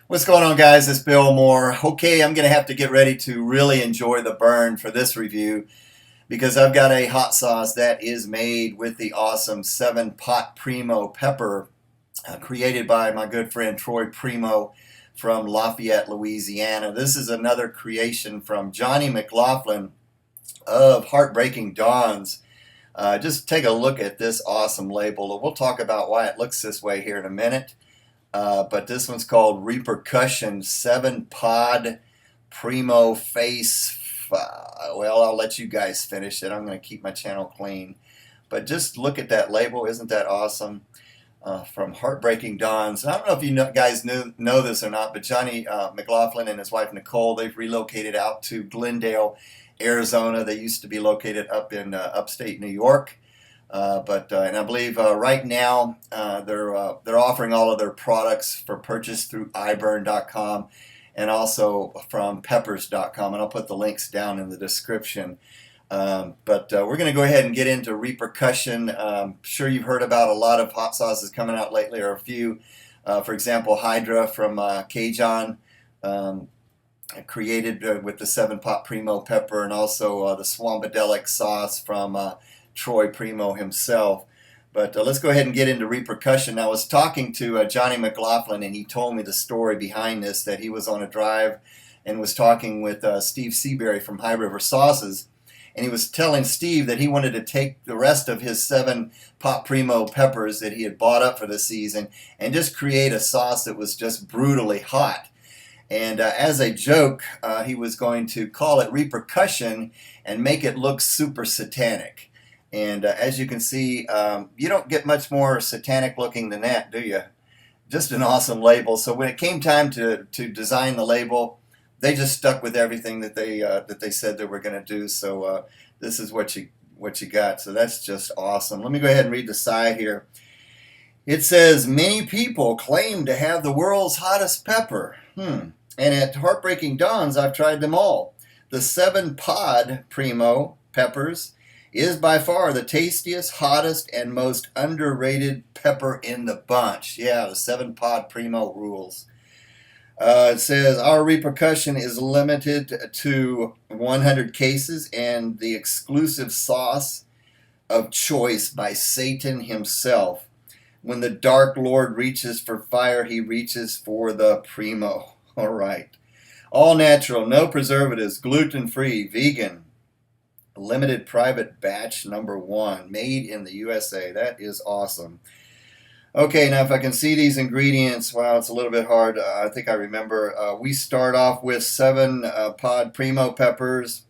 What's going on, guys? It's Bill Moore. Okay, I'm going to have to get ready to really enjoy the burn for this review because I've got a hot sauce that is made with the awesome 7-pot Primo pepper created by my good friend Troy Primo from Lafayette, Louisiana. This is another creation from Johnny McLaughlin of Heartbreaking Dawns. Just take a look at this awesome label. We'll talk about why it looks this way here in a minute. But this one's called Reapercussion 7-pod Primo Face. Well, I'll let you guys finish it. I'm going to keep my channel clean. But just look at that label. Isn't that awesome? From Heartbreaking Dawns. And I don't know if you guys know this or not, but Johnny McLaughlin and his wife Nicole, they've relocated out to Glendale, Arizona. They used to be located up in upstate New York. And I believe right now they're offering all of their products for purchase through iburn.com and also from peppers.com, and I'll put the links down in the description. We're going to go ahead and get into Reapercussion. Sure, you've heard about a lot of hot sauces coming out lately, or a few. For example, Hydra from Cajun, created with the 7-pot Primo pepper, and also the Swampadelic sauce from Troy Primo himself. But let's go ahead and get into Reapercussion. I was talking to Johnny McLaughlin, and he told me the story behind this, that he was on a drive and was talking with Steve Seabury from High River Sauces, and he was telling Steve that he wanted to take the rest of his 7-pot Primo peppers that he had bought up for the season and just create a sauce that was just brutally hot. And as a joke, he was going to call it Reapercussion and make it look super satanic. And as you can see, you don't get much more satanic looking than that, do you? Just an awesome label. So when it came time to design the label, they just stuck with everything that they said they were going to do. So this is what you got. So that's just awesome. Let me go ahead and read the side here. It says, many people claim to have the world's hottest pepper. And at Heartbreaking Dawns, I've tried them all. The 7-pod Primo peppers is by far the tastiest, hottest, and most underrated pepper in the bunch. Yeah, the 7-pod Primo rules. It says, our Reapercussion is limited to 100 cases and the exclusive sauce of choice by Satan himself. When the Dark Lord reaches for fire, he reaches for the Primo. All right. All natural, no preservatives, gluten-free, vegan. Limited private batch number 1, made in the USA. That is awesome. Okay, now if I can see these ingredients, wow, it's a little bit hard. I think I remember. We start off with 7-pod Primo peppers,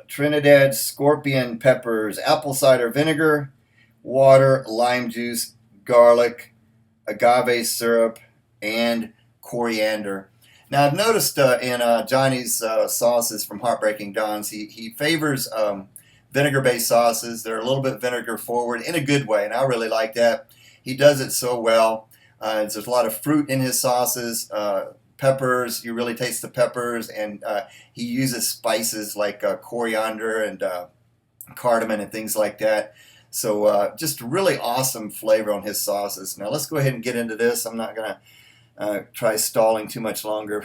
Trinidad scorpion peppers, apple cider vinegar, water, lime juice, garlic, agave syrup, and coriander. Now, I've noticed in Johnny's sauces from Heartbreaking Dawns, he favors vinegar-based sauces. They're a little bit vinegar forward in a good way, and I really like that. He does it so well. There's a lot of fruit in his sauces, peppers. You really taste the peppers, and he uses spices like coriander and cardamom and things like that. So just really awesome flavor on his sauces. Now, let's go ahead and get into this. I'm not going to try stalling too much longer.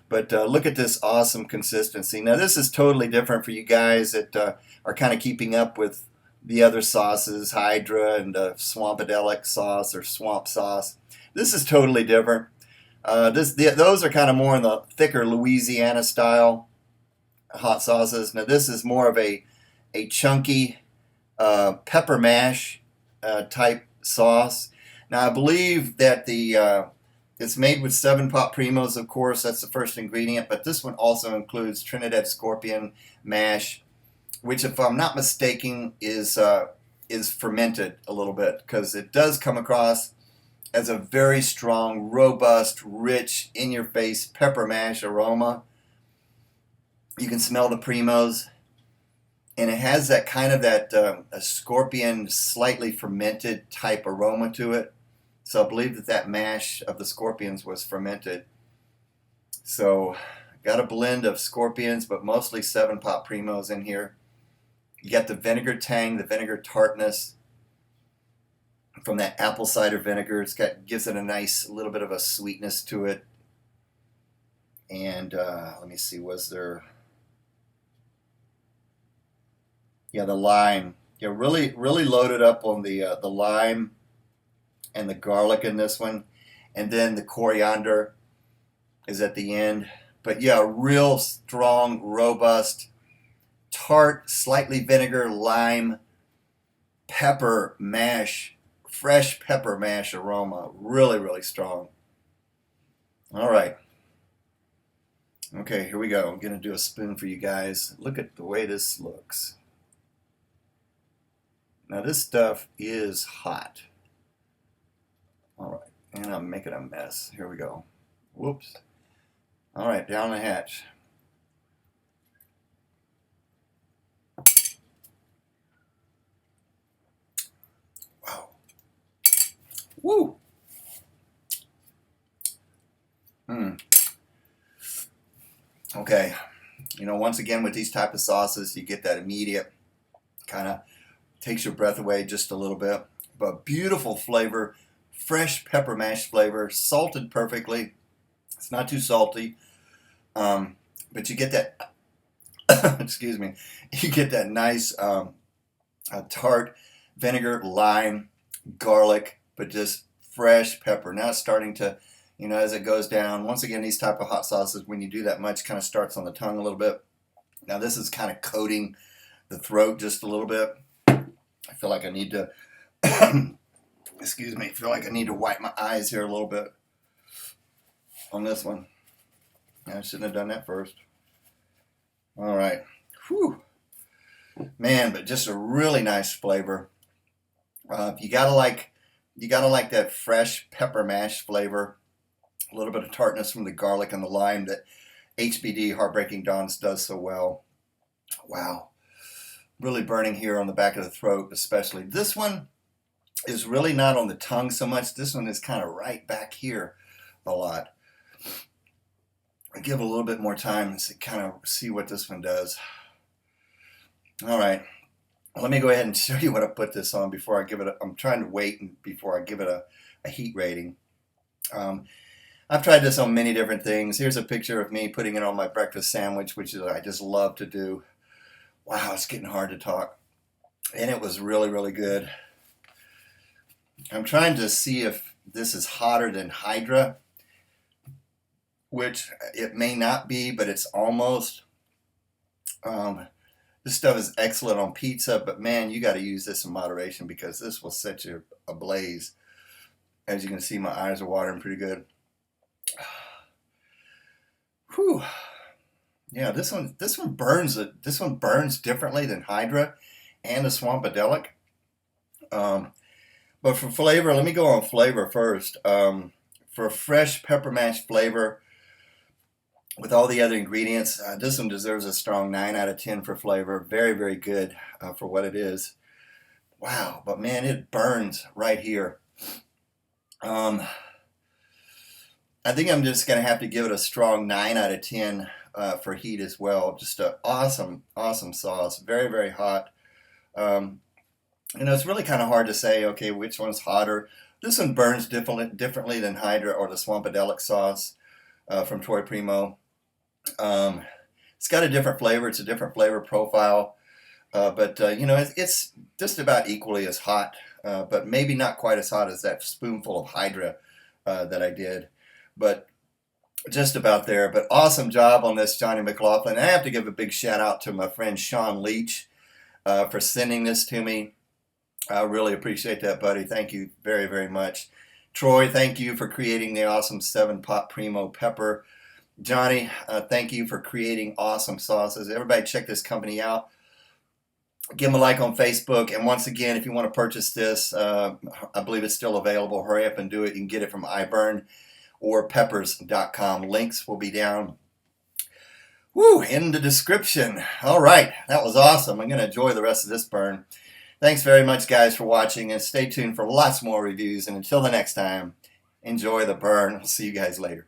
But look at this awesome consistency. Now this is totally different for you guys that are kind of keeping up with the other sauces, Hydra and Swampadelic sauce or swamp sauce. This is totally different. Those are kind of more in the thicker Louisiana style hot sauces. Now this is more of a chunky pepper mash type sauce. Now I believe that it's made with 7-pot Primos, of course. That's the first ingredient. But this one also includes Trinidad scorpion mash, which, if I'm not mistaken, is fermented a little bit, because it does come across as a very strong, robust, rich, in-your-face pepper mash aroma. You can smell the Primos, and it has that kind of a scorpion, slightly fermented type aroma to it. So I believe that mash of the scorpions was fermented. So got a blend of scorpions, but mostly 7-pot Primos in here. You got the vinegar tang, the vinegar tartness. from that apple cider vinegar. Gives it a nice little bit of a sweetness to it. And let me see, was there? Yeah, the lime. Yeah, really loaded up on the lime and the garlic in this one, and then the coriander is at the end. But yeah, real strong, robust, tart, slightly vinegar, lime, pepper mash, fresh pepper mash aroma. Really strong. All right. Okay, here we go. I'm going to do a spoon for you guys. Look at the way this looks. Now this stuff is hot. All right, and I'm making a mess. Here we go. Whoops. All right, down the hatch. Wow. Woo. Okay. You know, once again with these type of sauces, you get that immediate kind of takes your breath away just a little bit. But beautiful flavor, fresh pepper mash flavor, salted perfectly. It's not too salty, but you get that. Excuse me. You get that nice tart vinegar, lime, garlic, but just fresh pepper. Now it's starting to, you know, as it goes down. Once again, these type of hot sauces, when you do that much, kind of starts on the tongue a little bit. Now this is kind of coating the throat just a little bit. I feel like I need to, excuse me, I feel like I need to wipe my eyes here a little bit on this one. I shouldn't have done that first. All right. Whew. Man, but just a really nice flavor. You gotta like that fresh pepper mash flavor. A little bit of tartness from the garlic and the lime that HBD Heartbreaking Dawn's does so well. Wow. Really burning here on the back of the throat, especially. This one is really not on the tongue so much. This one is kind of right back here a lot. I give it a little bit more time to kind of see what this one does. All right. Let me go ahead and show you what I put this on before I give it I'm trying to wait before I give it a heat rating. I've tried this on many different things. Here's a picture of me putting it on my breakfast sandwich, which is I just love to do. Wow, it's getting hard to talk. And it was really good. I'm trying to see if this is hotter than Hydra, which it may not be, but it's almost. This stuff is excellent on pizza, but man, you got to use this in moderation because this will set you ablaze. As you can see, my eyes are watering pretty good. Whew. Yeah, this one burns. This one burns differently than Hydra and the Swampadelic. But for flavor, let me go on flavor first. For fresh pepper mash flavor, with all the other ingredients, this one deserves a strong 9 out of 10 for flavor. Very good for what it is. Wow, but man, it burns right here. I think I'm just going to have to give it a strong 9 out of 10 for heat as well. Just an awesome sauce. Very hot. You know, it's really kind of hard to say, okay, which one's hotter. This one burns differently than Hydra or the Swampadelic sauce from Toy Primo. It's got a different flavor. It's a different flavor profile. But you know, it's just about equally as hot, but maybe not quite as hot as that spoonful of Hydra that I did. But just about there. But awesome job on this, Johnny McLaughlin. I have to give a big shout out to my friend Sean Leach for sending this to me. I really appreciate that, buddy. Thank you very much. Troy, thank you for creating the awesome 7-pot Primo pepper. Johnny, thank you for creating awesome sauces. Everybody check this company out. Give them a like on Facebook. And once again, if you want to purchase this, I believe it's still available. Hurry up and do it. You can get it from iBurn or peppers.com. Links will be down in the description. All right, that was awesome. I'm going to enjoy the rest of this burn. Thanks very much, guys, for watching, and stay tuned for lots more reviews. And until the next time, enjoy the burn. We'll see you guys later.